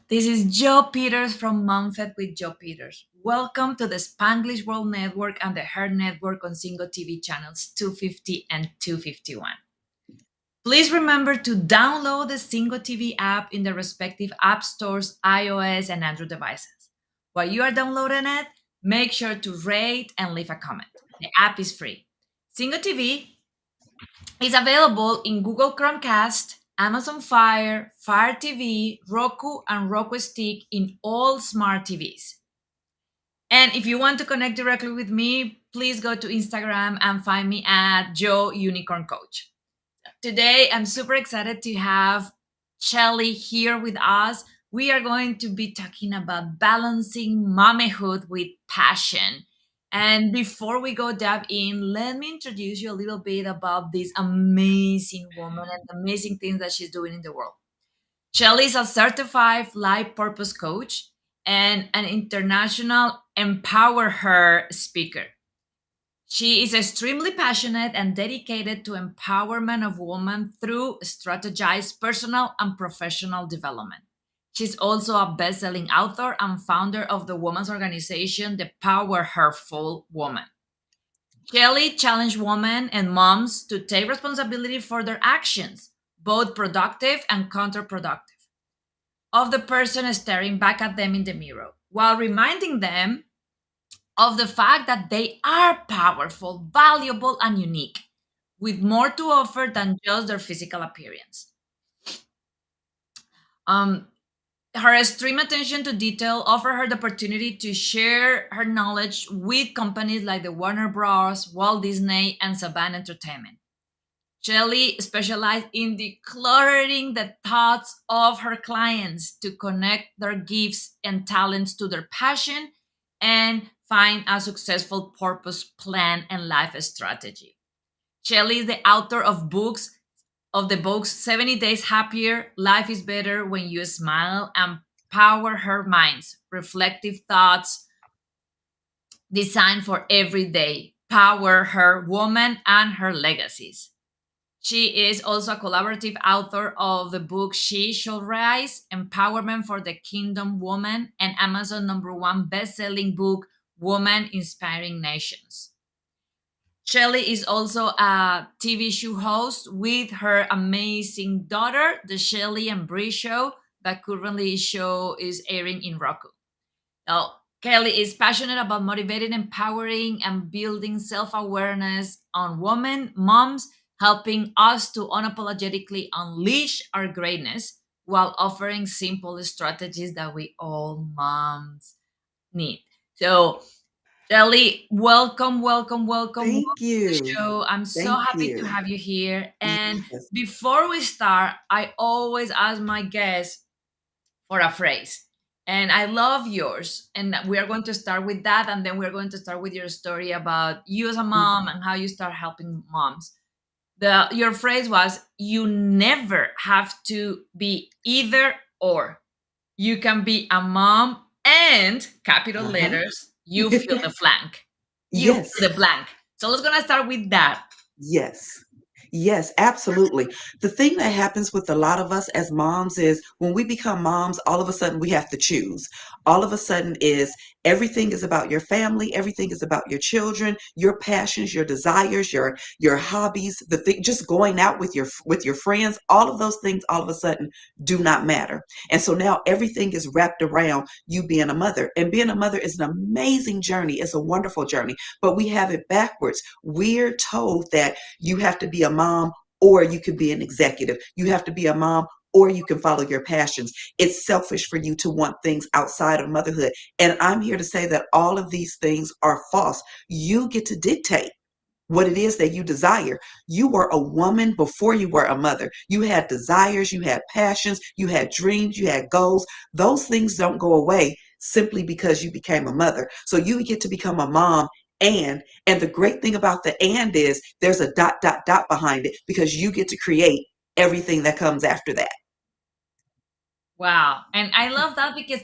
This is Joe Peters from MomFit with Joe Peters. Welcome to the Spanglish World Network and the Her Network on Single TV channels 250 and 251. Please remember to download the Single TV app in the respective app stores, iOS and Android devices. While you are downloading it, make sure to rate and leave a comment. The app is free. Single TV is available in Google Chromecast, Amazon Fire, Fire TV, Roku, and Roku Stick in all smart TVs. And if you want to connect directly with me, please go to Instagram and find me at Joe Unicorn Coach. Today, I'm super excited to have Shelley here with us. We are going to be talking about balancing mommyhood with passion. And before we go dive in, let me introduce you a little bit about this amazing woman and the amazing things that she's doing in the world. Shelley is a certified life purpose coach and an international empower her speaker. She is extremely passionate and dedicated to empowerment of women through strategized personal and professional development. She's also a best-selling author and founder of the women's organization, The Power Her Full Woman. Shelley challenged women and moms to take responsibility for their actions, both productive and counterproductive, of the person staring back at them in the mirror, while reminding them of the fact that they are powerful, valuable, and unique, with more to offer than just their physical appearance. Um, Her extreme attention to detail offer her the opportunity to share her knowledge with companies like the Warner Bros., Walt Disney, and Saban Entertainment. Shelley specialized in decluttering the thoughts of her clients to connect their gifts and talents to their passion and find a successful purpose plan and life strategy. Shelley is the author of the books 70 Days Happier, Life is Better When You Smile, and Power Her Minds, Reflective Thoughts Designed for Every Day, Power Her Woman and Her Legacies. She is also a collaborative author of the book She Shall Rise, Empowerment for the Kingdom Woman, and Amazon #1 best-selling book, Woman Inspiring Nations. Shelley is also a TV show host with her amazing daughter, the Shelley and Bree Show, that currently show is airing in Roku. Now, Kelly is passionate about motivating, empowering, and building self awareness on women, moms, helping us to unapologetically unleash our greatness while offering simple strategies that we all moms need. So, Kelly, welcome, welcome, welcome, welcome Thank to the you. show. I'm so Thank happy to you. have you here. And Yes. before we start, I always ask my guests for a phrase. And I love yours. And we are going to start with that. And then we're going to start with your story about you as a mom and how you start helping moms. Your phrase was, you never have to be either or. You can be a mom and capital Uh-huh. letters, you fill the blank. You Yes. fill the blank. So let's gonna start with that. Yes. Yes, absolutely. The thing that happens with a lot of us as moms is when we become moms, all of a sudden we have to choose. All of a sudden is everything is about your family, everything is about your children, your passions, your desires, your hobbies, the thing just going out with your friends, all of those things all of a sudden do not matter. And so now everything is wrapped around you being a mother. And being a mother is an amazing journey. It's a wonderful journey, but we have it backwards. We're told that you have to be a mom or you can be an executive. You have to be a mom or you can follow your passions. It's selfish for you to want things outside of motherhood. And I'm here to say that all of these things are false. You get to dictate what it is that you desire. You were a woman before you were a mother. You had desires, you had passions, you had dreams, you had goals. Those things don't go away simply because you became a mother. So you get to become a mom and the great thing about the and is there's a dot dot dot behind it because you get to create everything that comes after that. Wow. And I love that because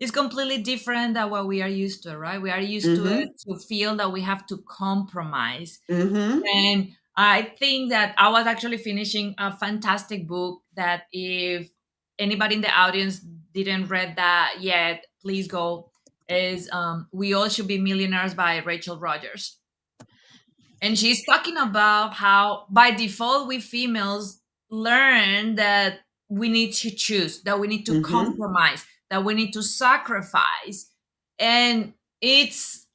it's completely different than what we are used to, right? We are used to it Mhm. to feel that we have to compromise. Mhm. And I think that I was actually finishing a fantastic book that if anybody in the audience didn't read that yet, please go. Is We All Should Be Millionaires by Rachel Rogers. And she's talking about how by default we females learn that we need to choose, that we need to Mm-hmm. compromise, that we need to sacrifice. And it's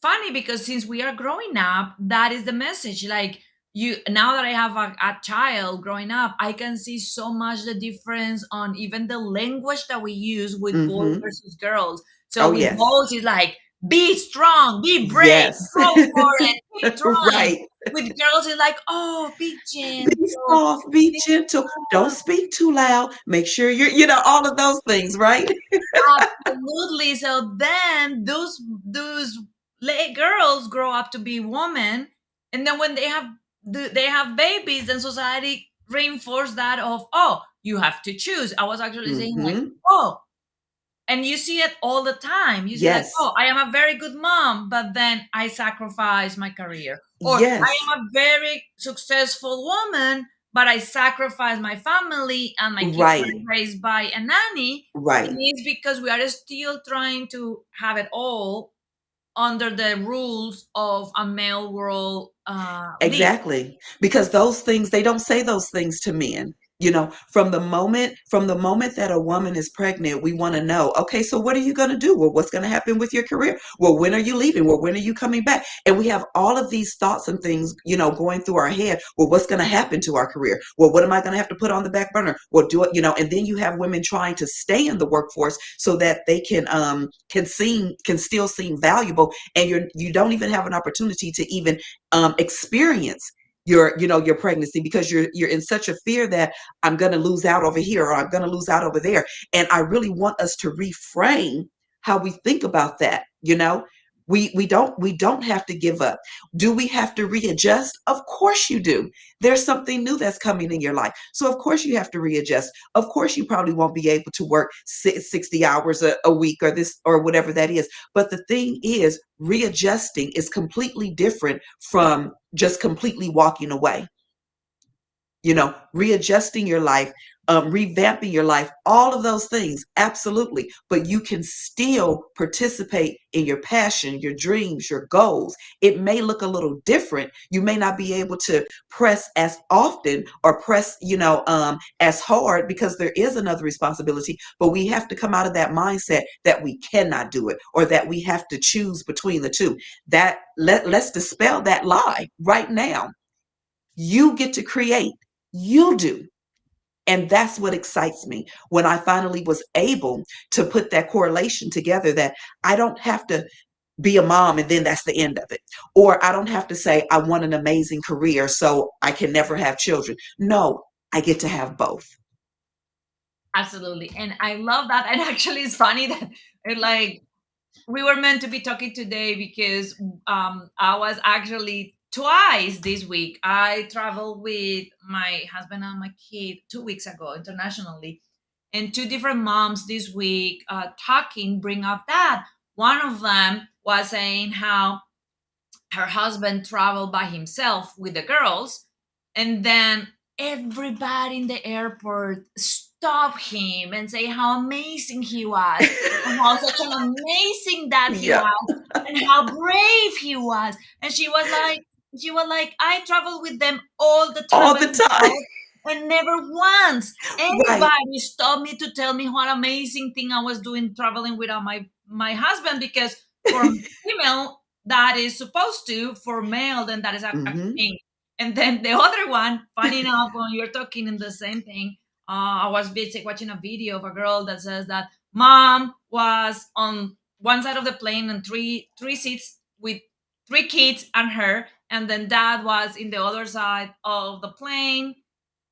funny because since we are growing up, that is the message. Like, you, now that I have a child growing up, I can see so much the difference on even the language that we use with boys Mm-hmm. versus girls. So Oh, with yes. boys, it's like, be strong, be brave, Yes. go for it, keep trying. Right. With girls, it's like, oh, be Be gentle, soft, be be gentle. Don't soft. speak too loud. Make sure all of those things, right? Absolutely. So then those girls grow up to be women, and then when they have babies, then society reinforce that of, oh, you have to choose. I was actually saying like, Mm-hmm. oh, and you see it all the time. You see like, Yes. oh, I am a very good mom, but then I sacrifice my career. Or Yes. I am a very successful woman, but I sacrifice my family and my kids Right. were raised by a nanny. And Right. it's because we are still trying to have it all under the rules of a male world lead. Exactly. Because those things, they don't say those things to men. From the moment that a woman is pregnant, we want to know, okay, so what are you going to do? Well, what's going to happen with your career? Well, when are you leaving? Well, when are you coming back? And we have all of these thoughts and things, going through our head. Well, what's going to happen to our career? Well, what am I going to have to put on the back burner? Well, do it, and then you have women trying to stay in the workforce so that they can still seem valuable, and you don't even have an opportunity to even experience your pregnancy, because you're in such a fear that I'm going to lose out over here or I'm going to lose out over there. And I really want us to reframe how we think about that. We don't have to give up. Do we have to readjust? Of course you do. There's something new that's coming in your life, so of course you have to readjust. Of course you probably won't be able to work 60 hours a week, or this or whatever that is. But the thing is, readjusting is completely different from just completely walking away. Readjusting your life, revamping your life, all of those things, absolutely. But you can still participate in your passion, your dreams, your goals. It may look a little different. You may not be able to press as often or press, as hard, because there is another responsibility. But we have to come out of that mindset that we cannot do it, or that we have to choose between the two. Let's dispel that lie right now. You get to create. You do. And that's what excites me, when I finally was able to put that correlation together, that I don't have to be a mom and then that's the end of it. Or I don't have to say I want an amazing career so I can never have children. No, I get to have both. Absolutely. And I love that. And actually, it's funny that like we were meant to be talking today because I was actually twice this week. I traveled with my husband and my kid 2 weeks ago internationally, and two different moms this week talking bring up that one of them was saying how her husband traveled by himself with the girls, and then everybody in the airport stopped him and say how amazing he was, and how such an amazing dad he Yep. was, and how brave he was. And she was like, I traveled with them all the time All by the time. myself, and never once Right. anybody stopped me to tell me what amazing thing I was doing traveling without my husband. Because for female, that is supposed to, for male, then that is a Hmm. thing. And then the other one, funny enough, when you're talking in the same thing, I was watching a video of a girl that says that mom was on one side of the plane and three seats with three kids and her, and then dad was in the other side of the plane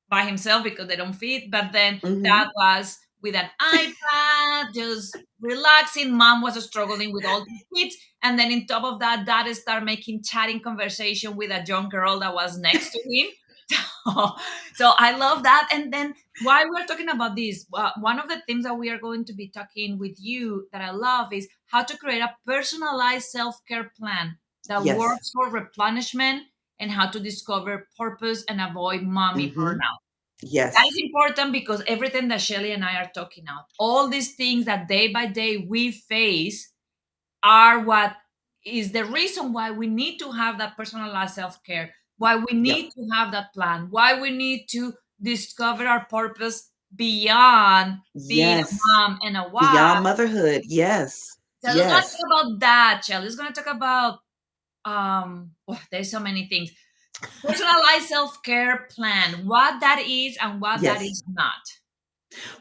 by himself because they don't fit. But then dad Hmm. was with an iPad, just relaxing. Mom was struggling with all the kids. And then in top of that, dad started making chatting conversation with a young girl that was next to him. So I love that. And then while we're talking about this, one of the things that we are going to be talking with you that I love is how to create a personalized self-care plan that Yes. works for replenishment, and how to discover purpose and avoid mommy Hmm. burnout. That is Yes. important because everything that Shelley and I are talking about, all these things that day by day we face, are what is the reason why we need to have that personalized self-care, why we Yep. need to have that plan, why we need to discover our purpose beyond being a Yes. mom and a wife. Beyond motherhood. Yes. So let's not Yes. talk about that, Shelley. Let's gonna talk about there's so many things. Personalized self-care plan, what that is and what that Yes. is not.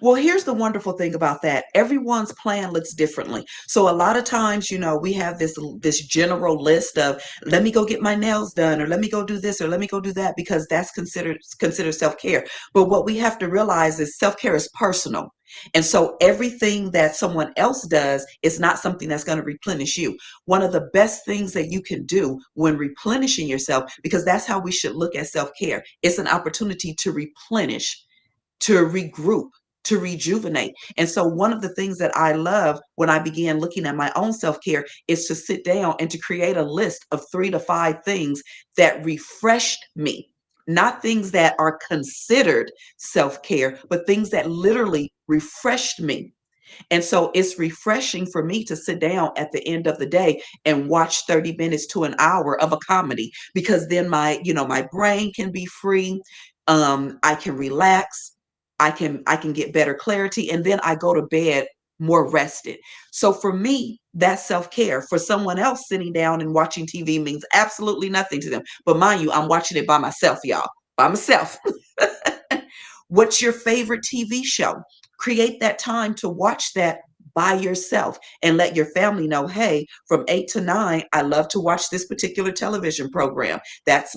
Well, here's the wonderful thing about that. Everyone's plan looks differently. So a lot of times, we have this general list of let me go get my nails done or let me go do this or let me go do that because that's considered self-care. But what we have to realize is self-care is personal. And so everything that someone else does is not something that's going to replenish you. One of the best things that you can do when replenishing yourself, because that's how we should look at self-care, it's an opportunity to replenish, to regroup, to rejuvenate. And so, one of the things that I love when I began looking at my own self care is to sit down and to create a list of 3 to 5 things that refreshed me. Not things that are considered self care, but things that literally refreshed me. And so it's refreshing for me to sit down at the end of the day and watch 30 minutes to an hour of a comedy because then my brain can be free. I can relax. I can get better clarity and then I go to bed more rested. So for me, that's self-care. For someone else, sitting down and watching TV means absolutely nothing to them. But mind you, I'm watching it by myself, y'all. By myself. What's your favorite TV show? Create that time to watch that by yourself and let your family know, hey, from 8 to 9, I love to watch this particular television program. That's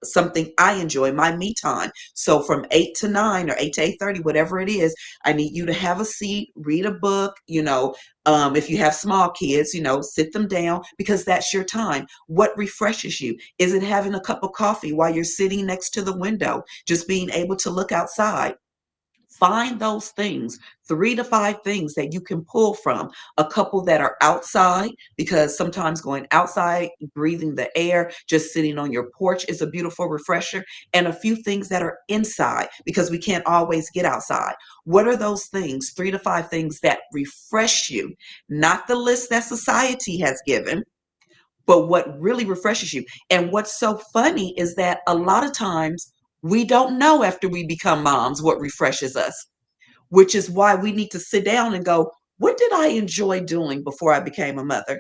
something I enjoy, my me time. So from 8 to 9 or 8 to 8:30, whatever it is, I need you to have a seat, read a book, if you have small kids, sit them down because that's your time. What refreshes you? Is it having a cup of coffee while you're sitting next to the window, just being able to look outside? Find those things, 3 to 5 things that you can pull from. A couple that are outside, because sometimes going outside, breathing the air, just sitting on your porch is a beautiful refresher. And a few things that are inside, because we can't always get outside. What are those things, 3 to 5 things that refresh you? Not the list that society has given, but what really refreshes you. And what's so funny is that a lot of times we don't know after we become moms what refreshes us, which is why we need to sit down and go, what did I enjoy doing before I became a mother?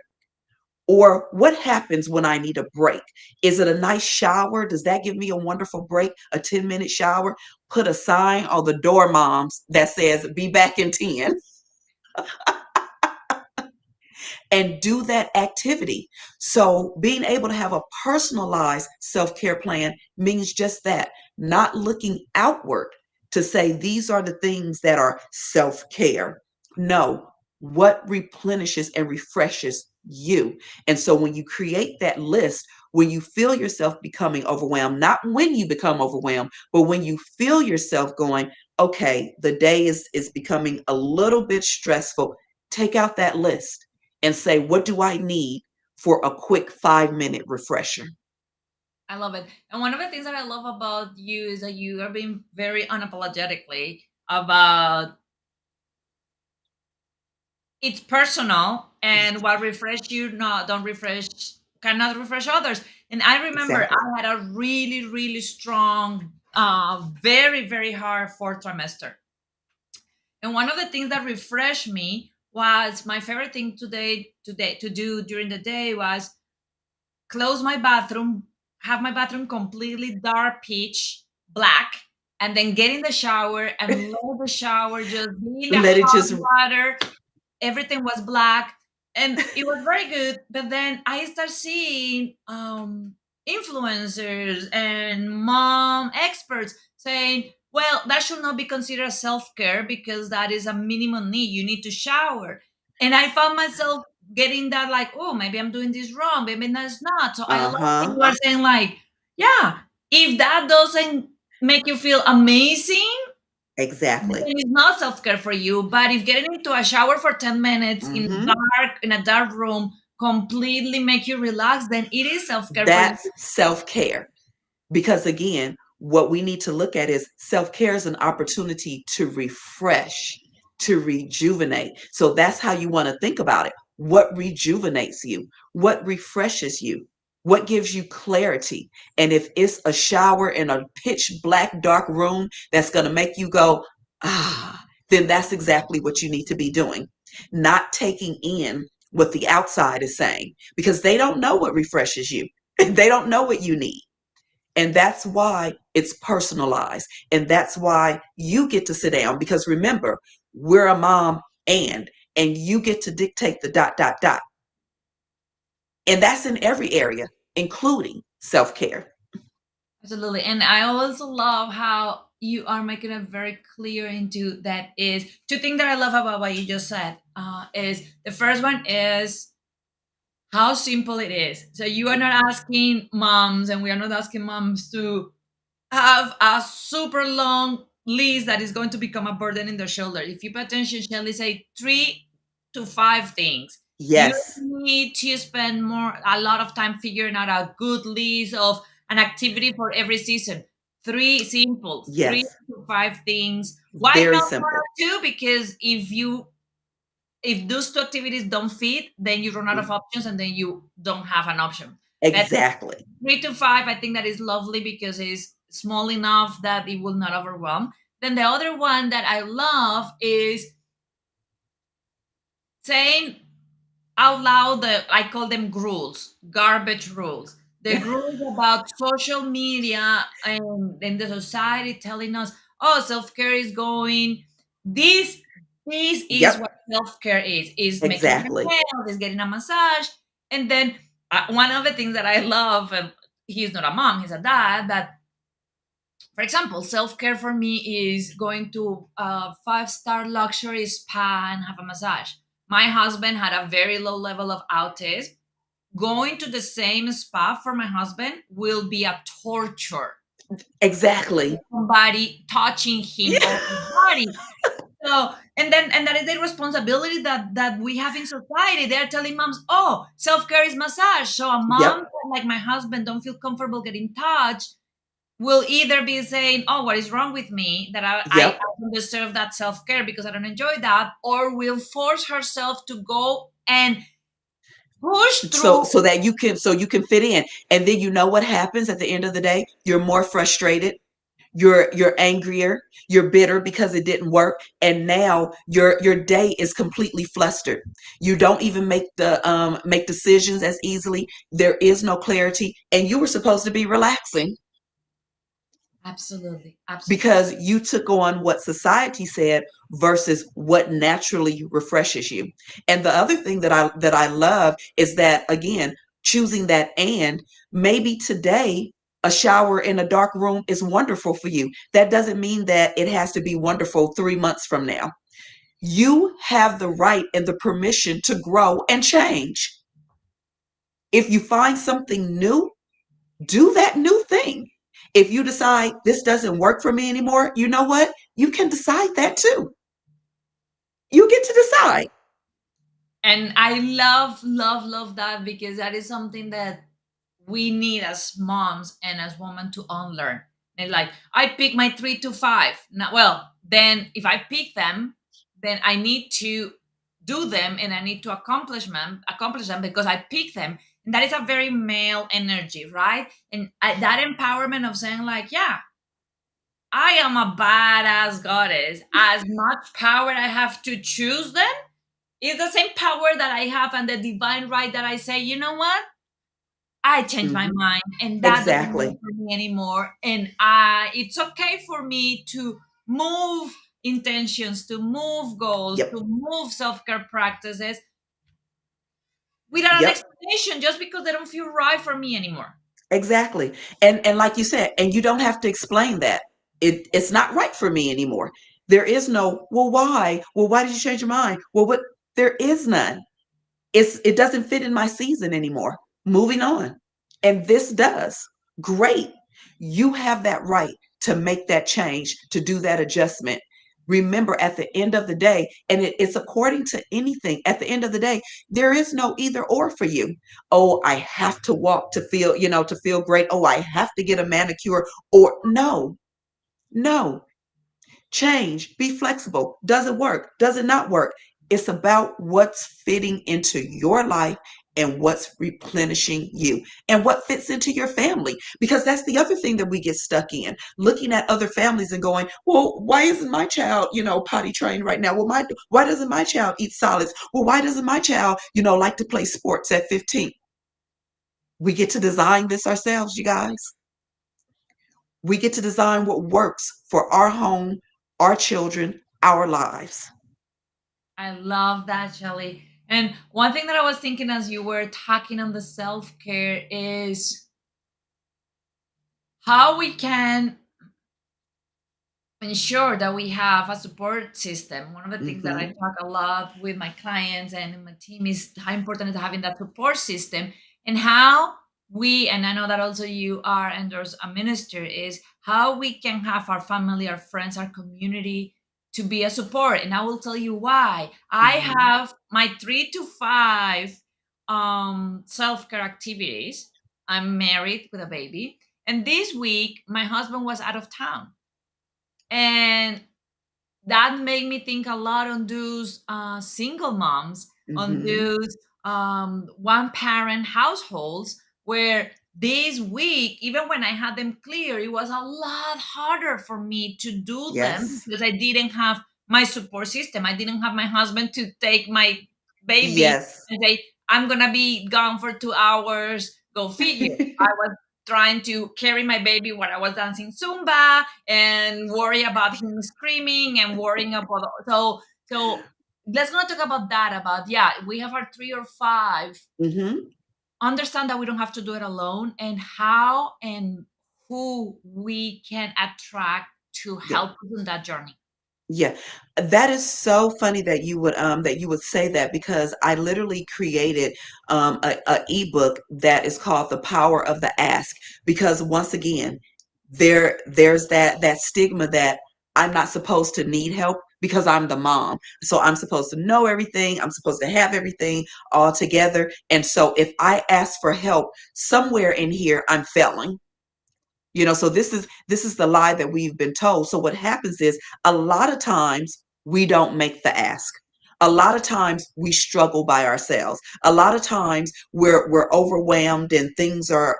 Or what happens when I need a break? Is it a nice shower? Does that give me a wonderful break? A 10-minute shower? Put a sign on the door, moms, that says, be back in 10, and do that activity. So, being able to have a personalized self care plan means just that, not looking outward to say these are the things that are self care. No, what replenishes and refreshes you. And so, when you create that list, when you feel yourself becoming overwhelmed, not when you become overwhelmed, but when you feel yourself going, okay, the day is becoming a little bit stressful, take out that list and say, what do I need for a quick 5-minute refresher? I love it. And one of the things that I love about you is that you are being very unapologetically about it's personal and what refresh you not don't refresh cannot refresh others. And I remember Exactly. I had a really, really strong, very, very hard fourth trimester. And one of the things that refreshed me was my favorite thing today to do during the day was close my bathroom, have my bathroom completely dark peach black, and then get in the shower and let the shower just be in the Let it hot just, water. Everything was black and it was very good. But then I start seeing influencers and mom experts saying, well, that should not be considered self-care because that is a minimum need. You need to shower. And I found myself getting that like, oh, maybe I'm doing this wrong, maybe that's not. So I love that uh-huh, you are saying like, yeah, if that doesn't make you feel amazing, then exactly. it's not self-care for you. But if getting into a shower for 10 minutes Hmm. in a dark room completely make you relax, then it is self-care for you. That's self care. Because again, What we need to look at is self-care is an opportunity to refresh, to rejuvenate. So that's how you want to think about it. What rejuvenates you? What refreshes you? What gives you clarity? And if it's a shower in a pitch black dark room that's going to make you go, ah, then that's exactly what you need to be doing. Not taking in what the outside is saying because they don't know what refreshes you. They don't know what you need. And that's why it's personalized. And that's why you get to sit down because remember, we're a mom and you get to dictate the dot, dot, dot. And that's in every area, including self care. Absolutely. And I also love how you are making it very clear into that is two things that I love about what you just said is the first one is how simple it is. So you are not asking moms and we are not asking moms to have a super long list that is going to become a burden in their shoulder. If you pay attention, Shelley say 3 to 5 things. You Yes, need to spend a lot of time figuring out a good list of an activity for every season. Three yes, to five things. Why very not one simple. or two? Because if those two activities don't fit, then you run out of options and then you don't have an option. But Exactly. 3 to 5, I think that is lovely because it's small enough that it will not overwhelm. Then the other one that I love is saying out loud the I call them rules, garbage rules. The rules about social media and the society telling us, oh, self-care is going. This this is Yep, what self-care is making your exactly. nails, is getting a massage. And then one of the things that I love, and he's not a mom, he's a dad, that for example, self care for me is going to a 5-star luxury spa and have a massage. My husband had a very low level of autism. Going to the same spa for my husband will be a torture. Exactly. Somebody touching him Yeah. or his body. So, and that is the responsibility that we have in society. They're telling moms, "Oh, self care is massage." So a mom Yep, like my husband don't feel comfortable getting touched will either be saying, "Oh, what is wrong with me that I yep. don't deserve that self care because I don't enjoy that," or will force herself to go and push So through. so you can fit in. And then you know what happens at the end of the day? You're more frustrated, you're angrier, you're bitter because it didn't work, and now your day is completely flustered. You don't even make decisions as easily. There is no clarity, and you were supposed to be relaxing Absolutely, absolutely. because you took on what society said versus what naturally refreshes you. And the other thing that I love is that again, choosing that. And maybe today a shower in a dark room is wonderful for you. That doesn't mean that it has to be wonderful 3 months from now. You have the right and the permission to grow and change. If you find something new, do that new thing. If you decide this doesn't work for me anymore, you know what? You can decide that too. You get to decide. And I love, love, love that because that is something that we need as moms and as women to unlearn. And like, I pick my 3 to 5. Now, well, then if I pick them, then I need to do them and I need to accomplish them because I pick them. And that is a very male energy, right? And that empowerment of saying like, yeah, I am a badass goddess. As much power I have to choose them is the same power that I have and the divine right that I say, you know what? I changed my Hmm. mind and that doesn't work Exactly. for me anymore. And it's okay for me to move intentions, to move goals, Yep. to move self care practices without an Yep. explanation just because they don't feel right for me anymore. Exactly. And like you said, and you don't have to explain that. It's not right for me anymore. There is no, well, why? Well, why did you change your mind? Well, what? There is none. It doesn't fit in my season anymore. Moving on. And this does. Great. You have that right to make that change, to do that adjustment. Remember, at the end of the day, and it's according to anything, at the end of the day, there is no either or for you. Oh, I have to walk to feel, to feel great. Oh, I have to get a manicure. Or no, no. Change, be flexible. Does it work? Does it not work? It's about what's fitting into your life and what's replenishing you and what fits into your family. Because that's the other thing that we get stuck in, looking at other families and going, well, why isn't my child, potty trained right now? Well, why doesn't my child eat solids? Well, why doesn't my child, like to play sports at 15? We get to design this ourselves, you guys. We get to design what works for our home, our children, our lives. I love that, Shelley. And one thing that I was thinking as you were talking on the self care is how we can ensure that we have a support system. One of the things that I Hmm. talk a lot with my clients and in my team is how important is having that support system, and how we, and I know that also you are, and there's a minister, is how we can have our family, our friends, our community to be a support. And I will tell you why. I Hmm. have my 3 to 5 self-care activities. I'm married with a baby. And this week, my husband was out of town. And that made me think a lot on those single moms, on Hmm. those one parent households where this week, even when I had them clear, it was a lot harder for me to do them Yes. because I didn't have my support system. I didn't have my husband to take my baby Yes. and say, I'm going to be gone for 2 hours, go figure. I was trying to carry my baby while I was dancing Zumba and worry about him screaming and worrying about so let's not talk about that, about yeah, we have our 3 or 5, Hmm. understand that we don't have to do it alone, and how and who we can attract to Yeah. help us in that journey. Yeah, that is so funny that you would say that, because I literally created a ebook that is called The Power of the Ask, because once again, there's that stigma that I'm not supposed to need help because I'm the mom. So I'm supposed to know everything, I'm supposed to have everything all together. And so if I ask for help somewhere in here, I'm failing. So this is the lie that we've been told. So what happens is, a lot of times we don't make the ask. A lot of times we struggle by ourselves. A lot of times we're overwhelmed and things are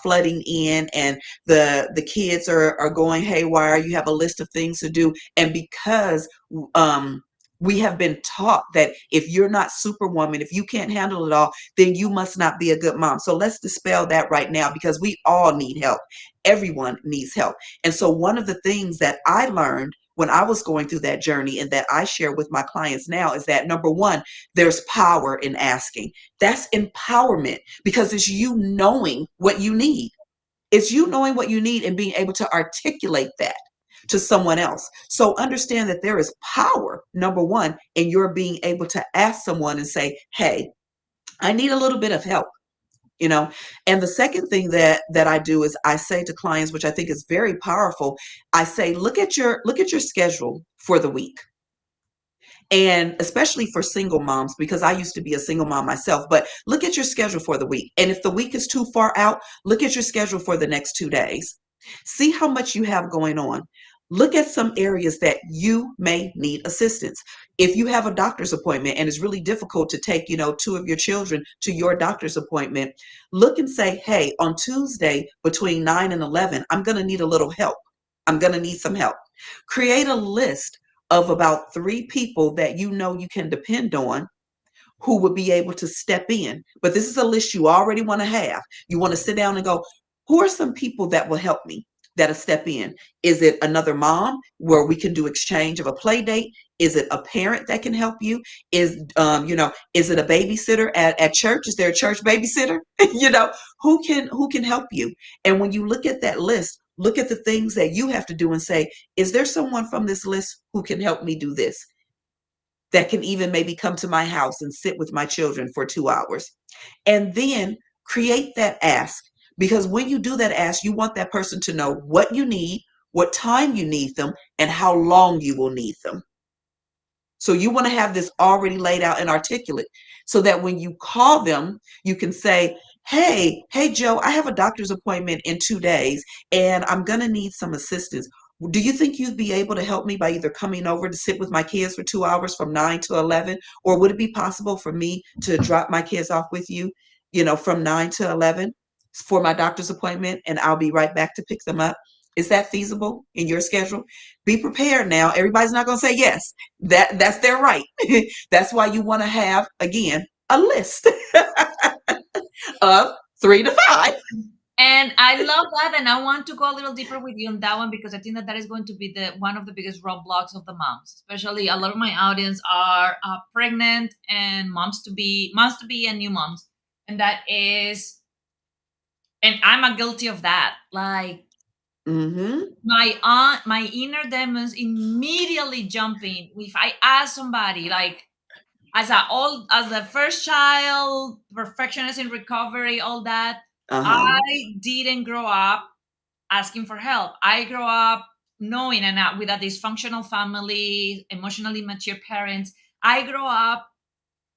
flooding in, and the kids are going haywire. You have a list of things to do, and because um we have been taught that if you're not superwoman, if you can't handle it all, then you must not be a good mom. So let's dispel that right now, because we all need help. Everyone needs help. And so one of the things that I learned when I was going through that journey, and that I share with my clients now, is that number one, there's power in asking. That's empowerment, because it's you knowing what you need. It's you knowing what you need and being able to articulate that to someone else. So understand that there is power, number one, in your being able to ask someone and say, hey, I need a little bit of help. you know and the second thing that I do is I say to clients, which I think is very powerful, I say, look at your schedule for the week. And especially for single moms, because I used to be a single mom myself, but look at your schedule for the week. And if the week is too far out, look at your schedule for the next 2 days. See how much you have going on. Look at some areas that you may need assistance. If you have a doctor's appointment and it's really difficult to take, two of your children to your doctor's appointment, look and say, hey, on Tuesday between 9 and 11, I'm going to need a little help. I'm going to need some help. Create a list of about 3 people that you can depend on, who would be able to step in. But this is a list you already want to have. You want to sit down and go, who are some people that will help me, that'll step in? Is it another mom where we can do exchange of a play date? Is it a parent that can help you? Is it a babysitter at church? Is there a church babysitter? Who can help you? And when you look at that list, look at the things that you have to do and say, is there someone from this list who can help me do this? That can even maybe come to my house and sit with my children for 2 hours. And then create that ask. Because when you do that ask, you want that person to know what you need, what time you need them, and how long you will need them. So you want to have this already laid out and articulate so that when you call them, you can say, hey, Joe, I have a doctor's appointment in 2 days and I'm going to need some assistance. Do you think you'd be able to help me by either coming over to sit with my kids for 2 hours from 9 to 11? Or would it be possible for me to drop my kids off with you, from 9 to 11 for my doctor's appointment and I'll be right back to pick them up? Is that feasible in your schedule? Be prepared now. Everybody's not going to say yes. That's their right. That's why you want to have, again, a list of 3 to 5. And I love that, and I want to go a little deeper with you on that one because I think that that is going to be the one of the biggest roadblocks of the moms. Especially, a lot of my audience are pregnant and moms to be, and new moms, and that is, and I'm a guilty of that. Like Mm-hmm. my inner demons immediately jumping if I ask somebody like as a first child, perfectionist in recovery, all that. Uh-huh. I didn't grow up asking for help. I grew up knowing, and with a dysfunctional family, emotionally mature parents. I grew up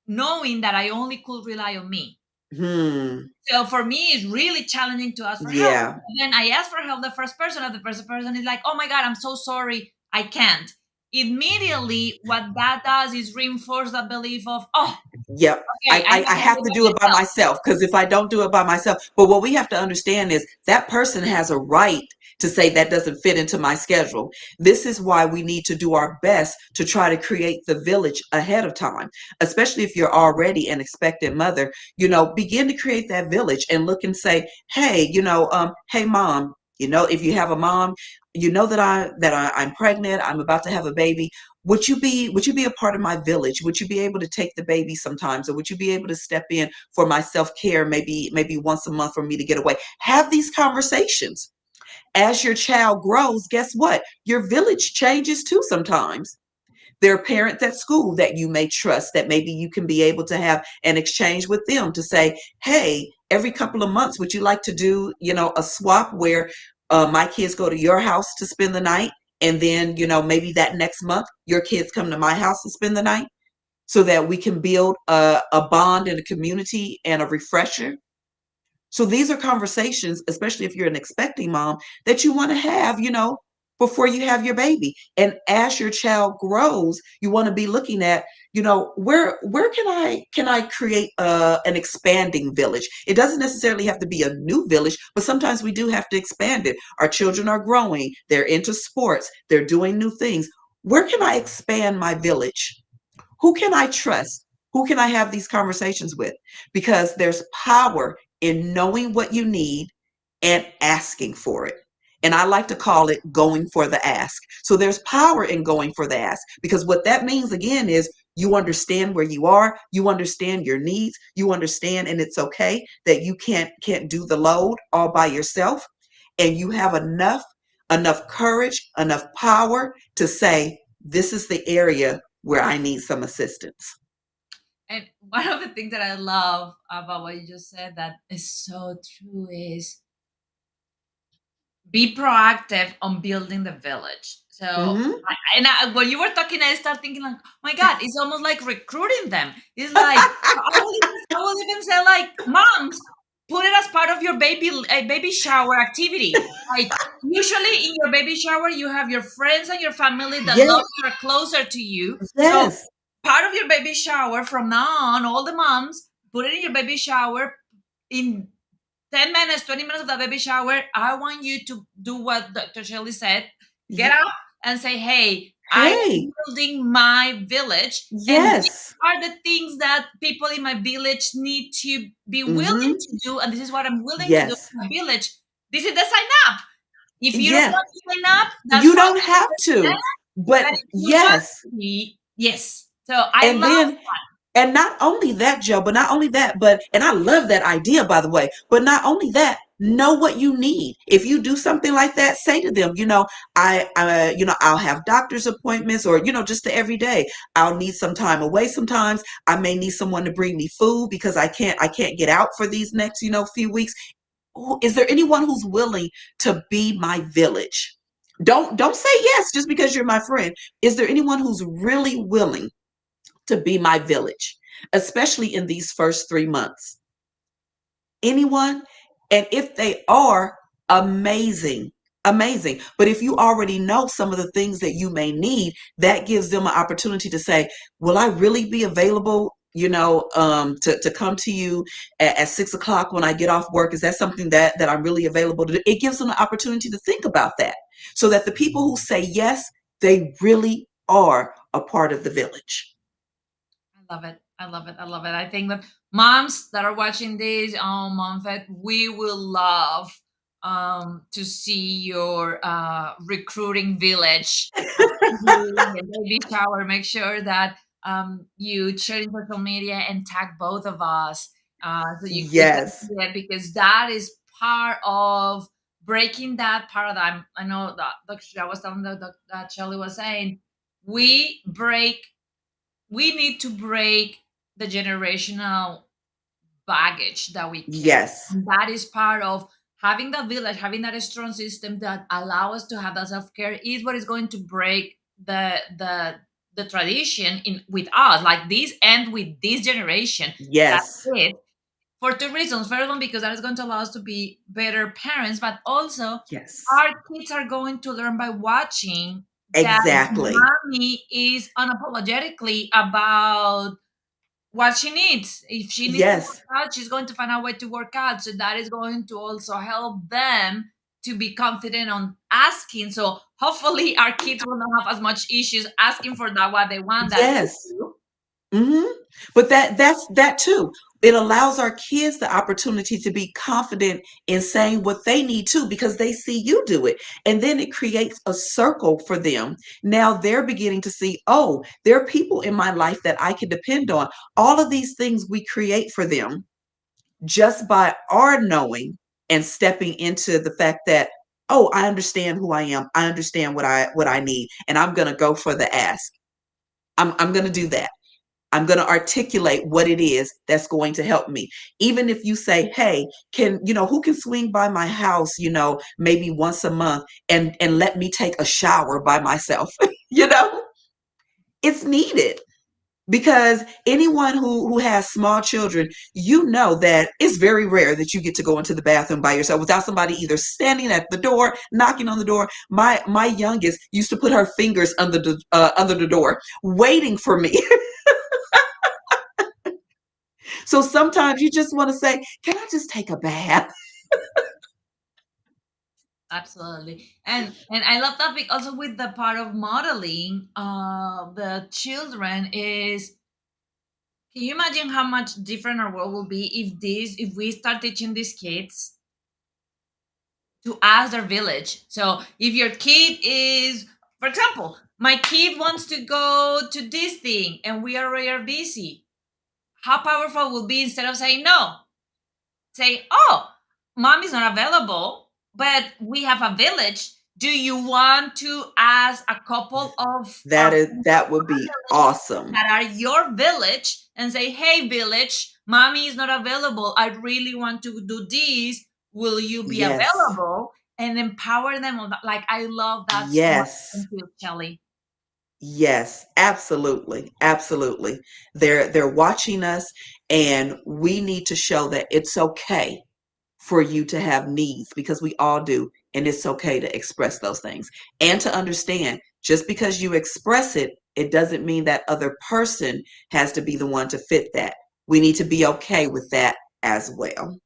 knowing that I only could rely on me. Hmm. So for me, it's really challenging to ask for help. Yeah. Then I ask for help. The first person, and the first person is like, "Oh my god, I'm so sorry, I can't." Immediately, what that does is reinforce the belief of, "Oh, Yep. okay, I I can have handle to it do by it by myself." myself because if I don't do it by myself, but what we have to understand is that person has a right to say that doesn't fit into my schedule. This is why we need to do our best to try to create the village ahead of time, especially if you're already an expectant mother. Begin to create that village and look and say, hey, hey, mom. If you have a mom, I'm pregnant. I'm about to have a baby. Would you be a part of my village? Would you be able to take the baby sometimes, or would you be able to step in for my self-care maybe once a month for me to get away? Have these conversations. As your child grows, guess what? Your village changes too sometimes. There are parents at school that you may trust that maybe you can be able to have an exchange with them to say, hey, every couple of months, would you like to do, a swap where my kids go to your house to spend the night? And then, maybe that next month, your kids come to my house to spend the night so that we can build a bond and a community and a refresher. So these are conversations, especially if you're an expecting mom, that you want to have, before you have your baby. And as your child grows, you want to be looking at, where can I create an expanding village? It doesn't necessarily have to be a new village, but sometimes we do have to expand it. Our children are growing, they're into sports, they're doing new things. Where can I expand my village? Who can I trust? Who can I have these conversations with? Because there's power in knowing what you need and asking for it. And I like to call it going for the ask. So there's power in going for the ask because what that means again is you understand where you are, you understand your needs, you understand and it's okay that you can't do the load all by yourself and you have enough courage, enough power to say this is the area where I need some assistance. And one of the things that I love about what you just said that is so true is be proactive on building the village. So, Mhm. when you were talking, I started thinking like, oh my God, it's almost like recruiting them. It's like I will even say like, moms, put it as part of your baby shower activity. Like usually in your baby shower, you have your friends and your family that love Yes, you are closer to you. So yes, part of your baby shower from now on, all the moms put it in your baby shower in 10 minutes, 20 minutes of the baby shower. I want you to do what Dr. Shelley said. Get Ye- up and say, hey, I hey, am building my village. And these yes, are the things that people in my village need to be willing hmm, to do. And this is what I'm willing to do yes, in my village. This is the sign up. If you don't yeah. want to sign up, that's You fine. don't have to, But but if you want yes. to be, yes. So I And love then And not only that, Joe, but not only that, and I love that idea, by the way, but not only that, know what you need. If you do something like that, say to them, I'll have doctor's appointments or, just the everyday. I'll need some time away sometimes. I may need someone to bring me food because I can't get out for these next, few weeks. Is there anyone who's willing to be my village? Don't say yes just because you're my friend. Is there anyone who's really willing to be my village, especially in these first 3 months? Anyone? And if they are, amazing, amazing. But if you already know some of the things that you may need, that gives them an opportunity to say, will I really be available? To come to you at 6 o'clock when I get off work. Is that something that I'm really available to do? It gives them an opportunity to think about that, so that the people who say yes, they really are a part of the village. I love it. I love it. I love it. I think that moms that are watching this on MomFit, we will love to see your recruiting village doing a baby shower. Make sure that you share in social media and tag both of us so you kids can Yes, see it, because that is part of breaking that paradigm. I know that I was telling that Shelley was saying we break we need to break the generational baggage that we carry. yes, And that is part of having that village, having that strong system that allow us to have that self-care is what is going to break the tradition in with us. Like this end with this generation. That's yes, it. For two reasons. First one, because that is going to allow us to be better parents, but also yes. our kids are going to learn by watching that Exactly. mommy is unapologetically about what she needs. If she needs to Yes. work out, she's going to find a way to work out. So that is going to also help them to be confident on asking. So hopefully our kids will not have as much issues asking for that what they want that we Yes. do. Hmm. But that's that too. It allows our kids the opportunity to be confident in saying what they need to, because they see you do it. And then it creates a circle for them. Now they're beginning to see, oh, there are people in my life that I can depend on. All of these things we create for them just by our knowing and stepping into the fact that, oh, I understand who I am. I understand what I need, and I'm going to go for the ask. I'm going to do that. I'm going to articulate what it is that's going to help me. Even if you say, hey, who can swing by my house, maybe once a month, and let me take a shower by myself. you know, it's needed, because anyone who has small children, that it's very rare that you get to go into the bathroom by yourself without somebody either standing at the door, knocking on the door. My youngest used to put her fingers under the door waiting for me. So sometimes you just want to say, can I just take a bath? Absolutely. And I love that also with the part of modeling, the children is, can you imagine how much different our world will be if we start teaching these kids to ask their village. So if your kid is, for example, my kid wants to go to this thing and we already are busy, how powerful will be, instead of saying no, say, oh, mom is not available, but we have a village. Do you want to ask a couple of our friends That from would our be village awesome. that are your village and say, hey, village, mommy is not available. I really want to do this. Will you be Yes. available? And empower them on that. Like, I love that so much. Yes. Thank you, Shelly. Yes, absolutely. Absolutely. They're watching us, and we need to show that it's okay for you to have needs, because we all do, and it's okay to express those things, and to understand, just because you express it, it doesn't mean that other person has to be the one to fit that. We need to be okay with that as well.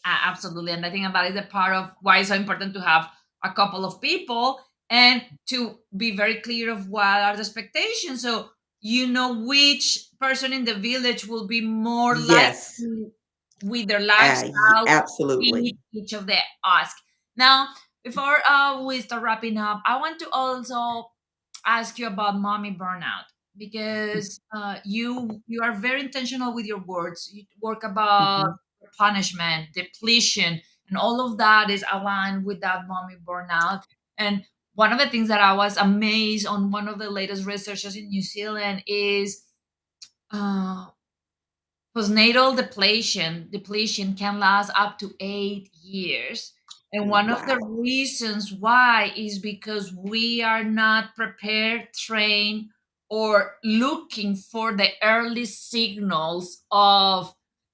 Absolutely. And I think that is a part of why it's so important to have a couple of people and to be very clear of what are the expectations. So you know which person in the village will be more Yes, likely with their lifestyle to absolutely. meet each of the ask. Now, before we start wrapping up, I want to also ask you about mommy burnout, because you are very intentional with your words. You work about Mhm. punishment, depletion, and all of that is aligned with that mommy burnout. And one of the things that I was amazed on one of the latest researches in New Zealand is uh, postnatal depletion can last up to 8 years. And one of the Wow. reasons why is because we are not prepared, trained, or looking for the early signals of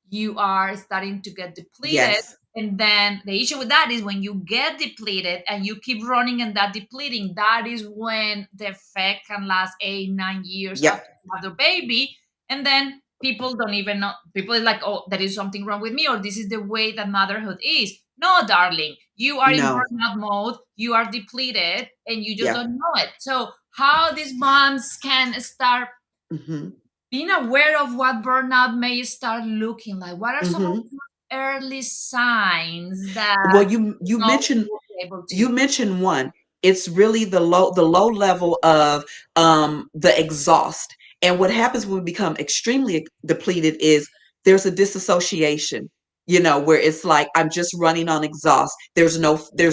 you are starting to get depleted. Yes. And then the issue with that is when you get depleted and you keep running and that depleting, that is when the effect can last 8, 9 years after Yep. you have the baby. And then people don't even know, people is like, oh, there is something wrong with me, or this is the way that motherhood is. No, darling, you are in No. burnout mode, you are depleted, and you just Yeah. don't know it. So, how these moms can start Hmm. being aware of what burnout may start looking like? What are some of Hmm. the early signs that Well, you you know mentioned will be able you to? mentioned one. It's really the low level of the exhaust. And what happens when we become extremely depleted is there's a disassociation, where it's like I'm just running on exhaust. There's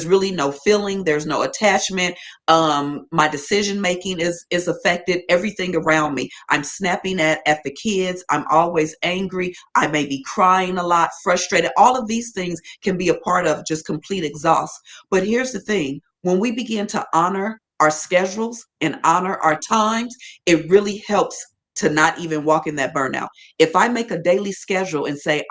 really no feeling, there's no attachment. My decision making is affected, everything around me. I'm snapping at the kids, I'm always angry, I may be crying a lot, frustrated. All of these things can be a part of just complete exhaust. But here's the thing, when we begin to honor our schedules and honor our times, it really helps to not even walk in that burnout. If I make a daily schedule and say,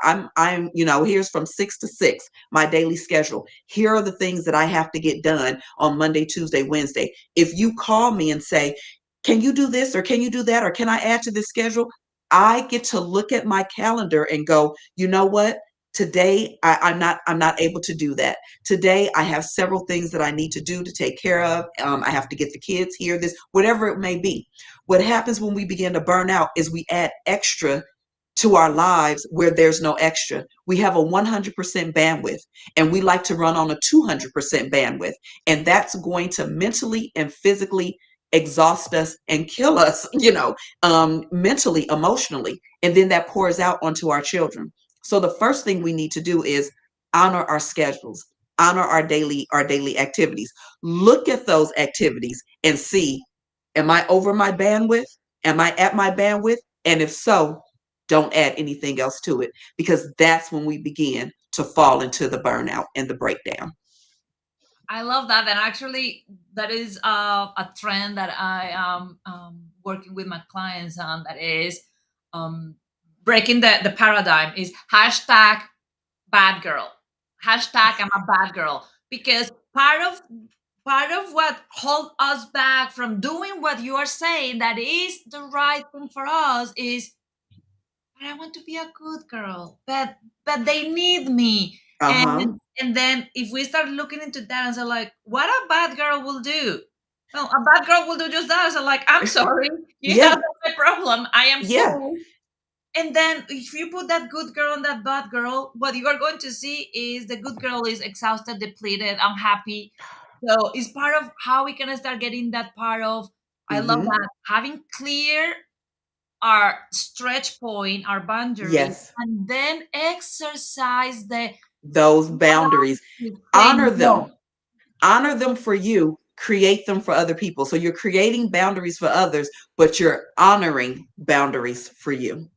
here's from 6 to 6, my daily schedule. Here are the things that I have to get done on Monday, Tuesday, Wednesday. If you call me and say, can you do this or can you do that or can I add to this schedule? I get to look at my calendar and go, you know what? Today I'm not able to do that. Today I have several things that I need to do to take care of. I have to get the kids here, this, whatever it may be. What happens when we begin to burn out is we add extra to our lives where there's no extra. We have a 100% bandwidth and we like to run on a 200% bandwidth. And that's going to mentally and physically exhaust us and kill us, mentally, emotionally. And then that pours out onto our children. So the first thing we need to do is honor our schedules, honor our daily activities. Look at those activities and see, am I over my bandwidth? Am I at my bandwidth? And if so, don't add anything else to it because that's when we begin to fall into the burnout and the breakdown. I love that. And actually, that is a trend that I am working with my clients on. That is um, breaking the paradigm is hashtag bad girl. Hashtag I'm a bad girl. Because part of what hold us back from doing what you are saying that is the right thing for us is, but I want to be a good girl. But they need me. Uh-huh. And then if we start looking into that and say like, what a bad girl will do? Well, a bad girl will do just that. So like, I'm sorry, you have Yeah. my problem. I am Yeah. full. And then if you put that good girl and that bad girl, what you are going to see is the good girl is exhausted, depleted, unhappy. So it's part of how we can start getting that part of, I love Mm-hmm. that, having clear our stretch point, our boundaries, Yes. and then exercise the Those boundaries. Honor saying no. them. Honor them for you. Create them for other people. So you're creating boundaries for others, but you're honoring boundaries for you.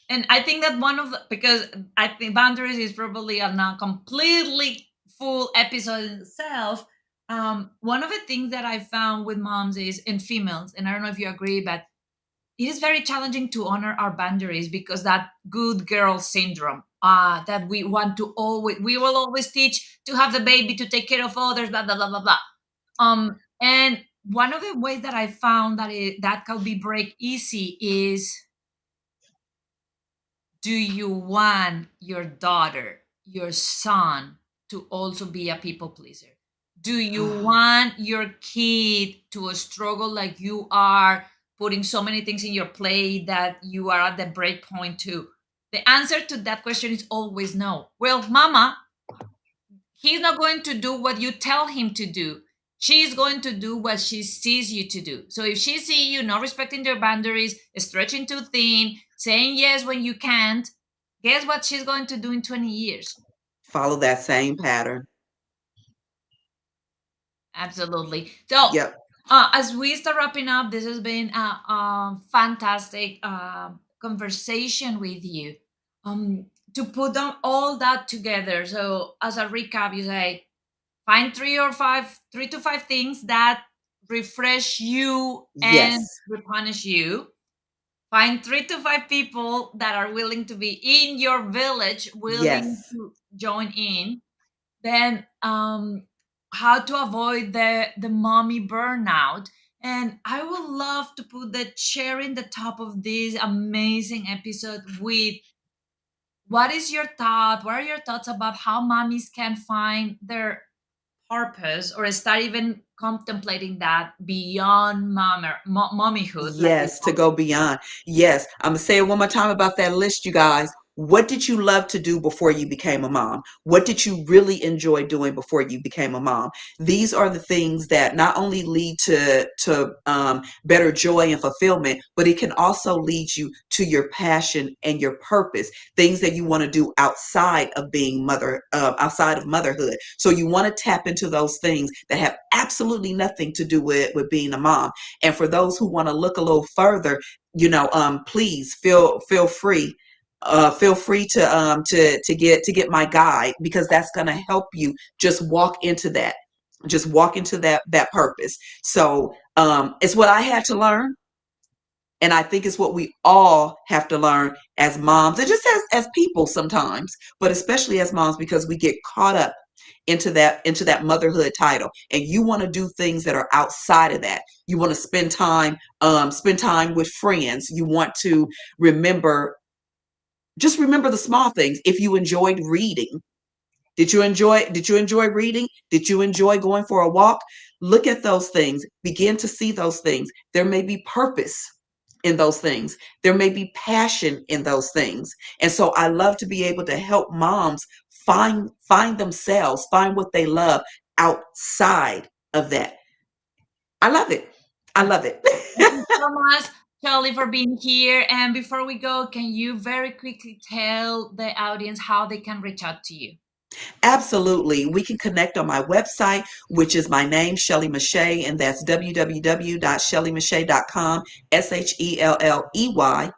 And I think that one of the, because I think boundaries is probably a not completely full episode in itself. One of the things that I found with moms is in females, and I don't know if you agree, but it is very challenging to honor our boundaries because that good girl syndrome, that we want to always, we will always teach to have the baby, to take care of others, blah blah blah blah blah. And one of the ways that I found that that can be break easy is, do you want your daughter, your son, to also be a people pleaser? Do you want your kid to struggle like you are, putting so many things in your plate that you are at the break point too? The answer to that question is always no. Well, mama, he's not going to do what you tell him to do. She's going to do what she sees you to do. So if she sees you not respecting your boundaries, stretching too thin, saying yes when you can't, guess what she's going to do in 20 years? Follow that same pattern. Absolutely. So, Yep. as we start wrapping up, this has been a fantastic conversation with you. to put them all that together. So as a recap, you say find three to five things that refresh you and Yes. replenish you. Find three to five people that are willing to be in your village, willing Yes. to join in. Then how to avoid the mommy burnout. And I would love to put the cherry in the top of this amazing episode with what are your thoughts about how mommies can find their purpose or start even contemplating that beyond mommyhood, like we Yes, to call go beyond. Yes, I'm gonna say it one more time about that list, you guys. What did you love to do before you became a mom? What did you really enjoy doing before you became a mom? These are the things that not only lead to better joy and fulfillment, but it can also lead you to your passion and your purpose. Things that you want to do outside of being outside of motherhood. So you want to tap into those things that have absolutely nothing to do with being a mom. And for those who want to look a little further, please feel free. Feel free to get my guide, because that's going to help you just walk into that, that purpose. So it's what I had to learn, and I think it's what we all have to learn as moms, and just as people sometimes, but especially as moms, because we get caught up into that motherhood title, and you want to do things that are outside of that. You want to spend time with friends. You want to remember just remember the small things. If you enjoyed reading, did you enjoy reading? Did you enjoy going for a walk? Look at those things. Begin to see those things. There may be purpose in those things. There may be passion in those things. And so I love to be able to help moms find themselves, find what they love outside of that. I love it. I it. love it. Thank you so much, Shelley, for being here. And before we go, can you very quickly tell the audience how they can reach out to you? Absolutely. We can connect on my website, which is my name, Shelley Meche'tte, and that's www.shelleymeche'tte.com, SHELLEYMECHETTE.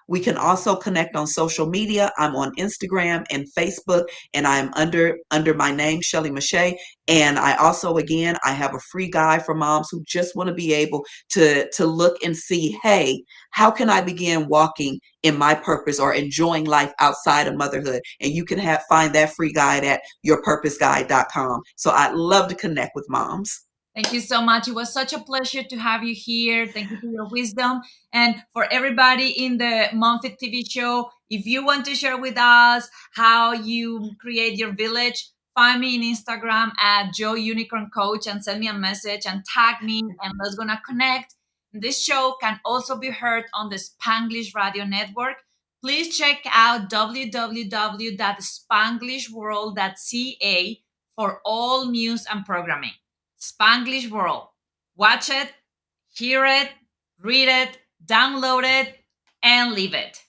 We can also connect on social media. I'm on Instagram and Facebook, and I'm under my name, Shelley Meche'tte. And I also, again, I have a free guide for moms who just want to be able to look and see, hey, how can I begin walking in my purpose or enjoying life outside of motherhood? And you can find that free guide at yourpurposeguide.com. So I'd love to connect with moms. Thank you so much. It was such a pleasure to have you here. Thank you for your wisdom. And for everybody in the MomFit TV show, if you want to share with us how you create your village, find me in Instagram at Joe Unicorn Coach and send me a message and tag me, and let's gonna connect. This show can also be heard on the Spanglish Radio Network. Please check out www.spanglishworld.ca for all news and programming. Spanglish World. Watch it, hear it, read it, download it, and leave it.